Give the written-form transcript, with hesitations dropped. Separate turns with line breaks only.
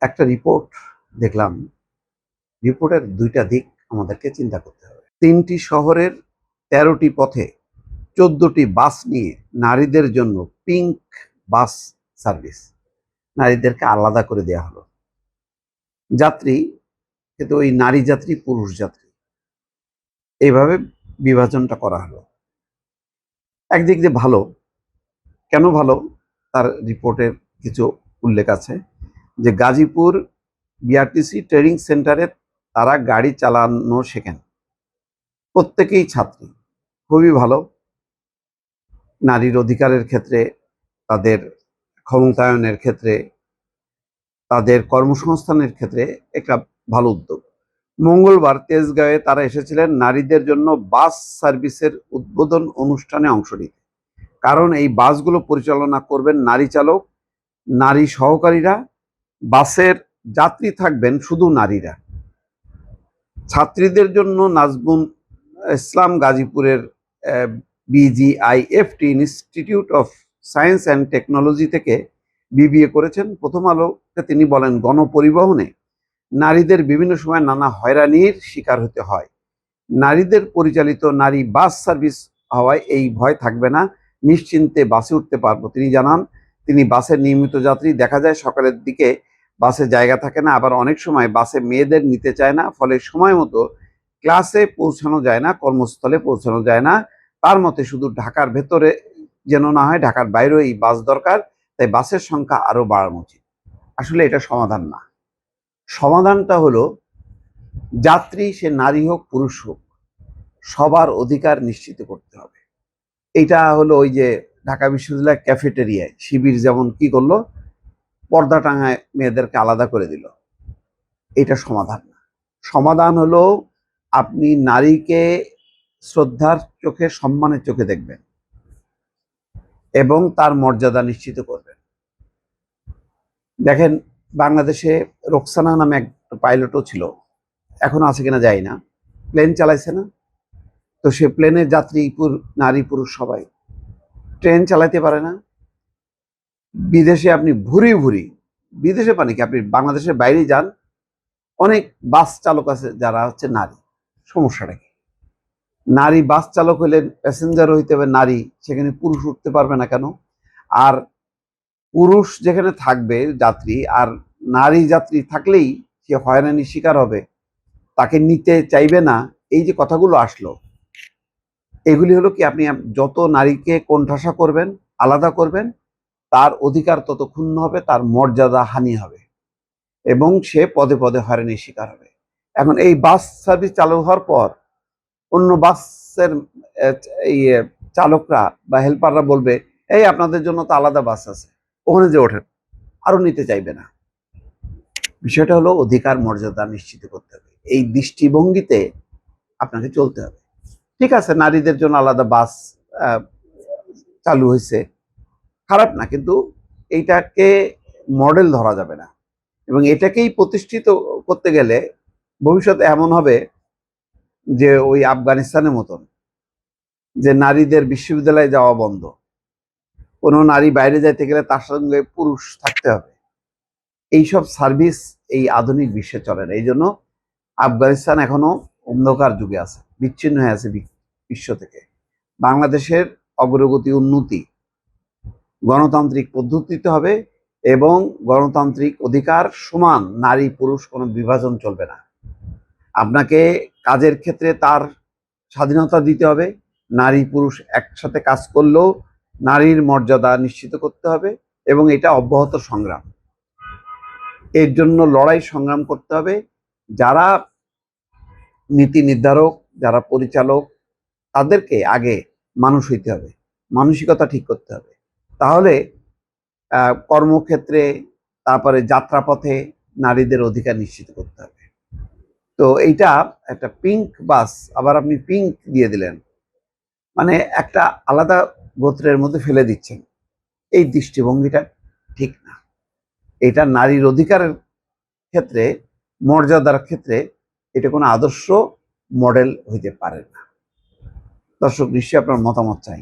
একটা রিপোর্ট দেখলাম। রিপোর্টের দুইটা দিক আমাদেরকে চিন্তা করতে হবে। 3টি শহরের 13টি পথে 14টি বাস নিয়ে নারীদের জন্য পিঙ্ক বাস সার্ভিস, নারীদেরকে আলাদা করে দেওয়া হলো। যাত্রী কিন্তু ওই নারী যাত্রী, পুরুষ যাত্রী, এইভাবে বিভাজনটা করা হলো। একদিক দিয়ে ভালো। কেন ভালো? তার রিপোর্টের কিছু উল্লেখ আছে যে গাজীপুর বিআরটিসি ট্রেনিং সেন্টারে তারা গাড়ি চালানো শেখেন, প্রত্যেকেই ছাত্রী। খুবই ভালো। নারীর অধিকারের ক্ষেত্রে, তাদের ক্ষমতায়নের ক্ষেত্রে, তাদের কর্মসংস্থানের ক্ষেত্রে একটা ভালো উদ্যোগ। মঙ্গলবার তেজগাঁয়ে তারা এসেছিলেন নারীদের জন্য বাস সার্ভিসের উদ্বোধন অনুষ্ঠানে অংশ নিতে। কারণ এই বাসগুলো পরিচালনা করবেন নারী চালক, নারী সহকারীরা। বাসের যাত্রী থাকবেন শুধু নারীরা। ছাত্রীদের জন্য নাজবুন ইসলাম গাজীপুরের BGIFT institute of science and technology থেকে বিবিএ করেছেন। প্রথম আলোকে তিনি বলেন, গণপরিবহনে নারীদের বিভিন্ন সময় নানা হয়রানির শিকার হতে হয়। নারীদের পরিচালিত নারী বাস সার্ভিস হওয়ায় এই ভয় থাকবে না, নিশ্চিন্তে বাসে উঠতে পারবো। তিনি জানান, তিনি বাসের নিয়মিত যাত্রী। দেখা যায় সকালের দিকে বাসে জায়গা থাকে না, আবার অনেক সময় বাসে মেয়েদের নিতে চায় না, ফলে সময় মতো ক্লাসে পৌঁছানো যায় না, কর্মস্থলে পৌঁছানো যায় না। তার মতে শুধু ঢাকার ভেতরে যেন না হয়, ঢাকার বাইরেও এই বাস দরকার, তাই বাসের সংখ্যা আরো বাড়ানো উচিত। আসলে এটা সমাধান না। সমাধানটা হলো যাত্রী, সে নারী হোক পুরুষ হোক, সবার অধিকার নিশ্চিত করতে হবে। এটা হলো ওই যে ঢাকা বিশ্ববিদ্যালয় ক্যাফেটেরিয়ায় শিবির যেমন কি করলো, পর্দা টাঙায় মেয়েদেরকে আলাদা করে দিল। এটা সমাধান না। সমাধান হলো আপনি নারীকে শ্রদ্ধার চোখে, সম্মানের চোখে দেখবেন এবং তার মর্যাদা নিশ্চিত করবেন। দেখেন, বাংলাদেশে রোকসানা নামে এক পাইলটও ছিল, এখন আছে কিনা যাই না, প্লেন চালাইছে না? তো সে প্লেনের যাত্রী নারী পুরুষ সবাই। ট্রেন চালাইতে পারে না। বিদেশে আপনি ভুরি ভুরি, বিদেশে পানি কি, আপনি বাংলাদেশের বাইরে যান, অনেক বাস চালক আছে যারা হচ্ছে নারী। সমস্যাটা কি? নারী বাস চালক হলে প্যাসেঞ্জার হইতে হবে নারী, সেখানে পুরুষ উঠতে পারবে না কেন? আর পুরুষ যেখানে থাকবে যাত্রী, আর নারী যাত্রী থাকলেই সে হয়রানির শিকার হবে, তাকে নিতে চাইবে না। এই যে কথাগুলো আসলো, এগুলি হলো কি, আপনি যত নারীকে কোণঠাসা করবেন, আলাদা করবেন, তার অধিকার তত ক্ষুণ্ণ হবে, তার মর্যাদা হানি হবে এবং সে পদে পদে হয়রানির শিকার হবে। এখন এই বাস সার্ভিস চালু হওয়ার পর অন্য বাসের এই চালকরা বা হেল্পাররা বলবে, এই আপনাদের জন্য তো আলাদা বাস আছে, ওখানে যে ওঠেন, আরো নিতে চাইবে না। বিষয়টা হলো অধিকার মর্যাদা নিশ্চিত করতে হবে। এই দৃষ্টিভঙ্গিতে আপনাকে চলতে হবে। ঠিক আছে, নারীদের জন্য আলাদা বাস চালু হয়েছে, খারাপ না, কিন্তু এইটাকে মডেল ধরা যাবে না। এবং এটাকেই প্রতিষ্ঠিত করতে গেলে ভবিষ্যতে এমন হবে যে ওই আফগানিস্তানের মতন, যে নারীদের বিশ্ববিদ্যালয়ে যাওয়া বন্ধ, কোনো নারী বাইরে যাইতে গেলে তার সঙ্গে পুরুষ থাকতে হবে। এইসব সার্ভিস এই আধুনিক বিশ্বে চলে না। এই জন্য আফগানিস্তান এখনো অন্ধকার যুগে আছে, বিচ্ছিন্ন হয়ে আছে বিশ্ব থেকে। বাংলাদেশের অগ্রগতি, উন্নতি গণতান্ত্রিক পদ্ধতিতে হবে এবং গণতান্ত্রিক অধিকার সমান, নারী পুরুষ কোনো বিভাজন চলবে না। আপনাকে কাজের ক্ষেত্রে তার স্বাধীনতা দিতে হবে। নারী পুরুষ একসাথে কাজ করলেও নারীর মর্যাদা নিশ্চিত করতে হবে এবং এটা অব্যাহত সংগ্রাম। এর জন্য লড়াই সংগ্রাম করতে হবে। যারা নীতি নির্ধারক, যারা পরিচালক, তাদেরকে আগে মানুষ হইতে হবে, মানসিকতা ঠিক করতে হবে। তাহলে কর্মক্ষেত্রে, তারপরে যাত্রাপথে নারীদের অধিকার নিশ্চিত করতে হবে। তো এইটা একটা পিঙ্ক বাস, আবার আপনি পিঙ্ক দিয়ে দিলেন, মানে একটা আলাদা গোত্রের মধ্যে ফেলে দিচ্ছেন। এই দৃষ্টিভঙ্গিটা ঠিক না। এটা নারীর অধিকারের ক্ষেত্রে, মর্যাদার ক্ষেত্রে এটা কোনো আদর্শ মডেল হইতে পারে না। দর্শক, নিশ্চয়ই আপনার মতামত চাই।